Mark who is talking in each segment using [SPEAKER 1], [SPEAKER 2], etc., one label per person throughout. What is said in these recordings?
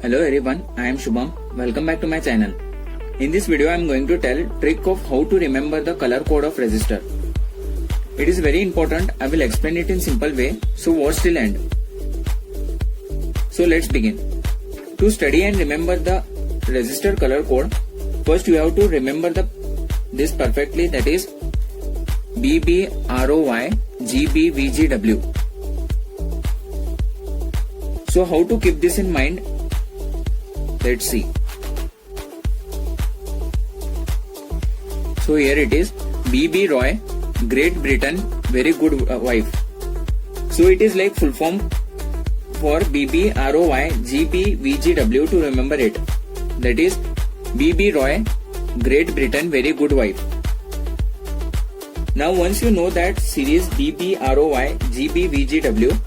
[SPEAKER 1] Hello everyone, I am Shubham. Welcome back to my channel. In this video I am going to tell trick of how to remember the color code of resistor. It is very important. I will explain it in simple way, so watch till end. So let's begin. To study and remember the resistor color code, first you have to remember this perfectly, that is BB ROY GB VGW. So how to keep this in mind? Let's see. So here it is, BB Roy, Great Britain, very good wife. So it is like full form for BB ROY GB VGW, to remember it. That is BB Roy, Great Britain, very good wife. Now once you know that series BB ROY GB VGW,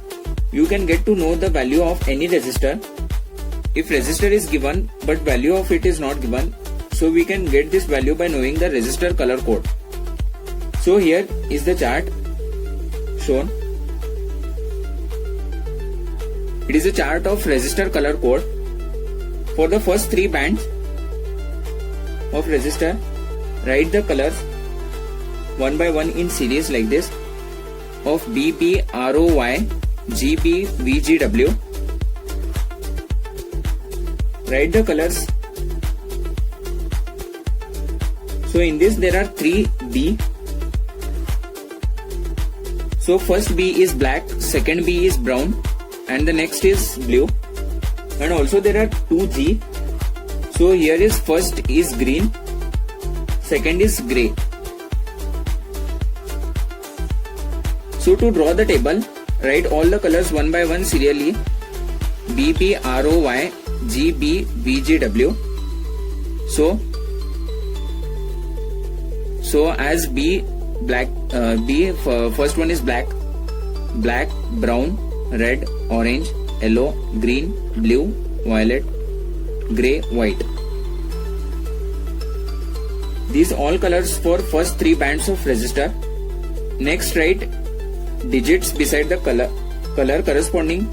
[SPEAKER 1] you can get to know the value of any resistor. If resistor is given but value of it is not given, so we can get this value by knowing the resistor color code. So here is the chart shown. It is a chart of resistor color code. For the first three bands of resistor, write the colors one by one in series like this of BB ROY GB VGW. Write the colors. So in this there are three B. So first B is black, second B is brown, and the next is blue. And also there are two G. So here is first is green, second is grey. So to draw the table, write all the colors one by one serially. BB ROY GB VGW. So as B black, B first one is black, brown, red, orange, yellow, green, blue, violet, grey, white. These all colors for first three bands of resistor. Next write digits beside the color corresponding.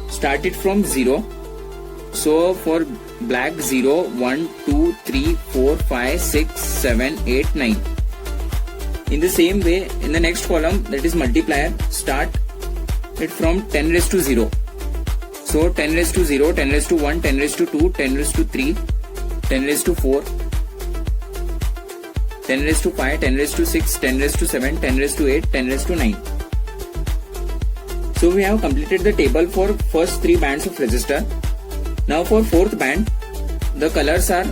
[SPEAKER 1] Start it from 0. So for black 0, 1, 2, 3, 4, 5, 6, 7, 8, 9. In the same way, in the next column, that is multiplier, start it from 10 raised to 0. So 10 raised to 0, 10 raised to 1, 10 raised to 2, 10 raised to 3, 10 raised to 4, 10 raised to 5, 10 raised to 6, 10 raised to 7, 10 raised to 8, 10 raised to 9. So we have completed the table for first three bands of resistor. Now for fourth band, the colors are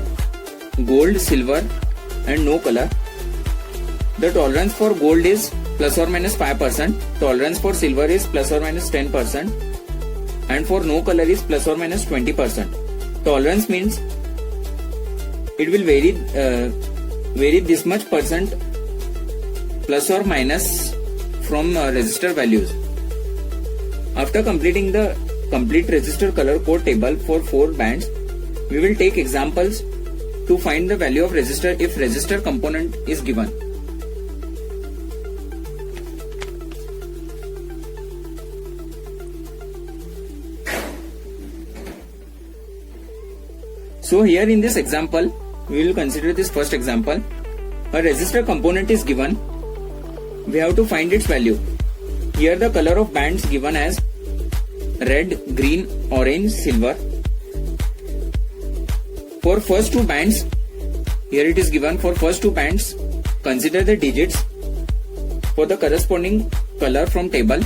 [SPEAKER 1] gold, silver and no color. The tolerance for gold is plus or minus 5%, tolerance for silver is plus or minus 10%, and for no color is plus or minus 20%. Tolerance means it will vary this much percent plus or minus from resistor values. After completing the complete resistor color code table for 4 bands, we will take examples to find the value of resistor if resistor component is given. So here in this example, we will consider this first example. A resistor component is given. We have to find its value. Here the color of bands given as red, green, orange, silver. For first two bands, here it is given for first two bands, consider the digits for the corresponding color from table.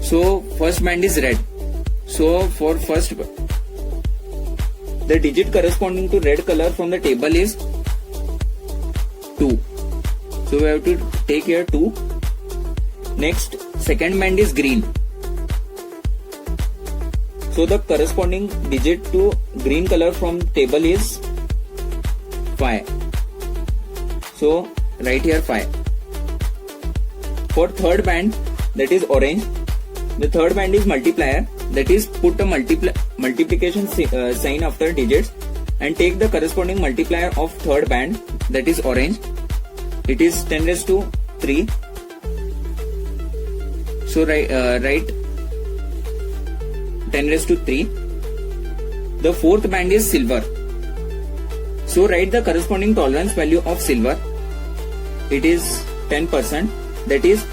[SPEAKER 1] So first band is red. So for first, the digit corresponding to red color from the table is 2. So we have to take here 2. Next, second band is green. So the corresponding digit to green color from table is 5. So write here 5. For third band, that is orange, the third band is multiplier, that is put a multiplication sign after digits and take the corresponding multiplier of third band, that is orange. It is 10 raised to 3. So write 10 raised to 3. The fourth band is silver. So write the corresponding tolerance value of silver. It is 10%. That is,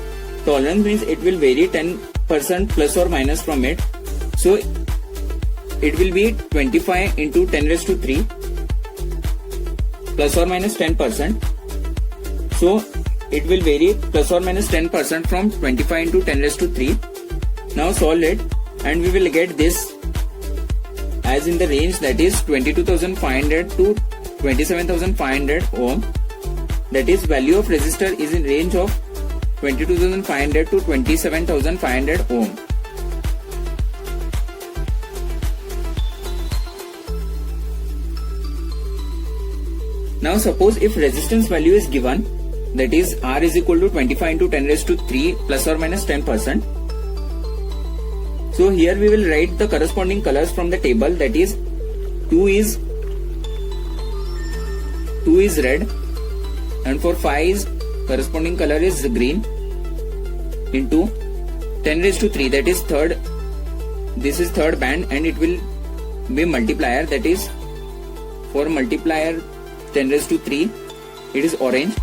[SPEAKER 1] tolerance means it will vary 10% plus or minus from it. So it will be 25 into 10 raised to 3 plus or minus 10%. So it will vary plus or minus 10% from 25 into 10 raised to 3. Now solve it and we will get this as in the range, that is 22,500 to 27,500 ohm. That is, value of resistor is in range of 22,500 to 27,500 ohm. Now suppose if resistance value is given, that is R is equal to 25 into 10 raised to 3 plus or minus 10%. So here we will write the corresponding colors from the table, that is 2 is red, and for 5 is corresponding color is green, into 10 raised to 3, that is third, this is third band and it will be multiplier, that is for multiplier 10 raised to 3 it is orange.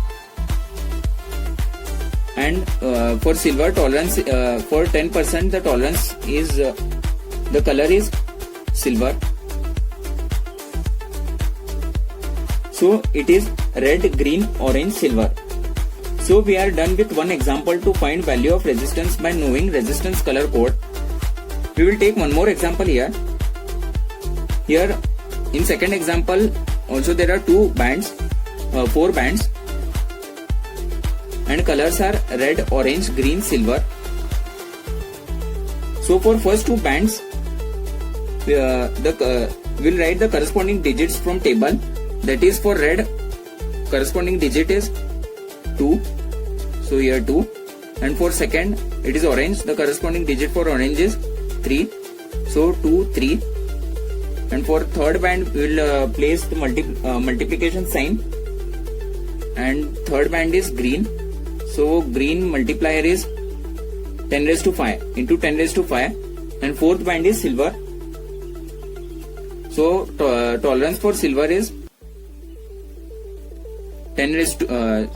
[SPEAKER 1] And for silver tolerance, for 10% the tolerance is, the color is silver. So it is red, green, orange, silver. So we are done with one example to find value of resistance by knowing resistance color code. We will take one more example here. Here in second example also there are four bands. And colors are red, orange, green, silver. So for first two bands, we'll write the corresponding digits from table. That is, for red, corresponding digit is 2. So here 2. And for second, it is orange. The corresponding digit for orange is 3. So 2, 3. And for third band, we will place the multiplication sign. And third band is green. So green multiplier is 10 raised to 5 into 10 raised to 5, and fourth band is silver. So tolerance for silver is 10 raised to,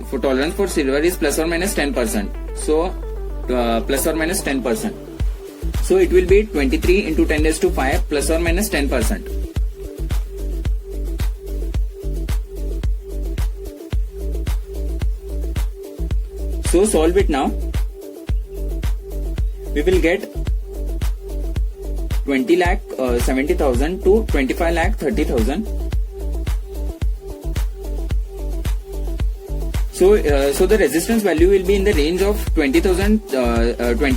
[SPEAKER 1] for tolerance for silver is plus or minus 10%. So plus or minus 10%. So it will be 23 into 10 raised to 5 plus or minus 10%. So solve it now. We will get 20 lakh 70,000 to 25 lakh 30,000. So the resistance value will be in the range of 20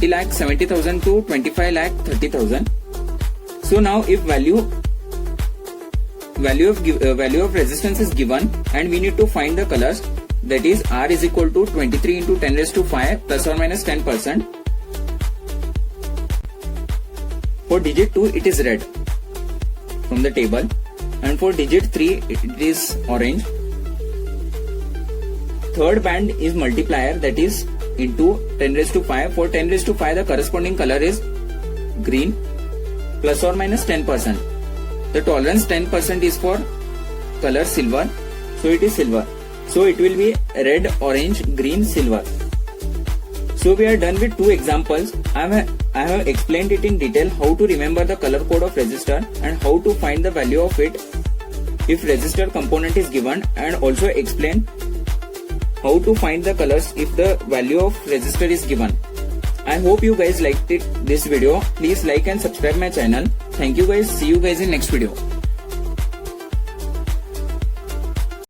[SPEAKER 1] lakh 70,000 to 25 lakh 30,000. So now if value of resistance is given and we need to find the colors, that is R is equal to 23 into 10 raised to 5 plus or minus 10%. For digit 2 it is red from the table, and for digit 3 it is orange. Third band is multiplier, that is into 10 raised to 5. For 10 raised to 5 the corresponding color is green, plus or minus 10%. The tolerance 10% is for color silver, so it is silver. So it will be red, orange, green, silver. So we are done with two examples. I have explained it in detail how to remember the color code of resistor and how to find the value of it if resistor component is given, and also explain how to find the colors if the value of resistor is given. I hope you guys liked this video. Please like and subscribe my channel. Thank you guys. See you guys in next video.